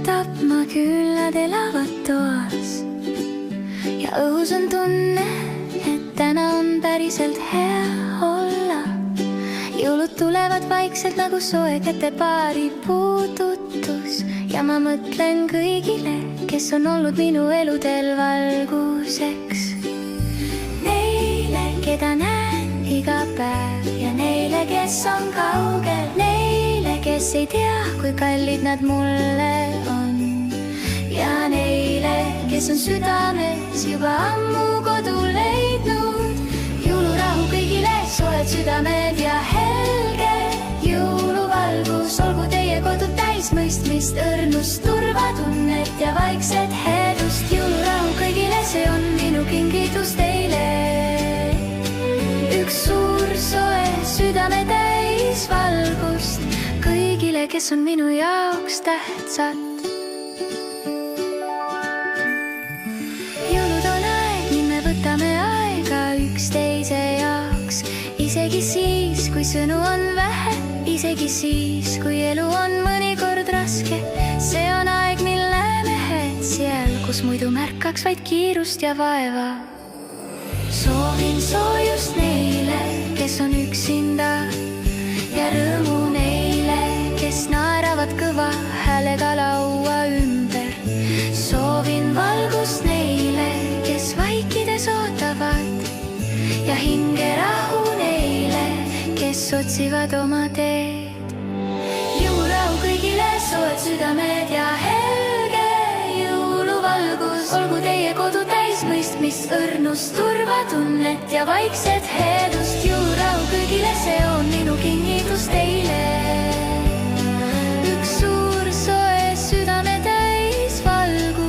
tapma, küll nad elavad toas. Ja õhus on tunne, et täna on päriselt hea olla. Jõulud tulevad vaikselt nagu soe kätepaari puudutus. Ja ma mõtlen kõigile, kes on olnud minu eludel valguseks. Neile, keda näen iga päev, ja neile, kes on kaugel. Neile, kes ei tea, kui kallid nad mulle on. Ja neile, kes on südames juba ammu kodu leidnud. Jõulurahu kõigile, soojad südamed ja helge jõuluvalgus. Olgu teie kodud täis mõistmist, õrnust, turvatunnet ja vaikset heedust. Jõulurahu kõigile, see on minu kingitus teile. Üks suur soe südame täis valgust kõigile, kes on minu jaoks tähtsad. Võtame aega üksteise jaoks, isegi siis, kui sõnu on vähe, isegi siis, kui elu on mõnikord raske. See on aeg, mil näeme mehed seal, kus muidu märkaks vaid kiirust ja vaeva. Soovin soojust neile, kes on üksinda, ja rõõmu neile, kes naeravad kõva häälega laua ümber. Soovin valgust neile, kes vaikides ootavad, ja hingerahu neile, kes otsivad oma teed. Jõulurahu kõigile, soojad südamed ja helge jõuluvalgus. Olgu teie kodu täis mõistmist, õrnust, turvatunnet ja vaikset heedust. Jõulurahu kõigile, see on minu kingitus teile. Üks suur soe südame täis valgust.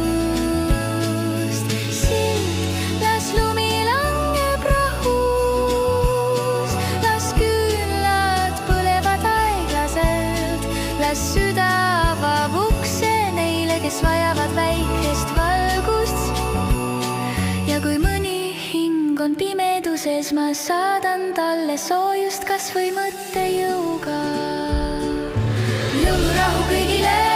Süda avab ukse neile, kes vajavad väikest valgust. Ja kui mõni hing on pimeduses, ma saadan talle soojust kas või mõttejõuga. Jõulurahu kõigile!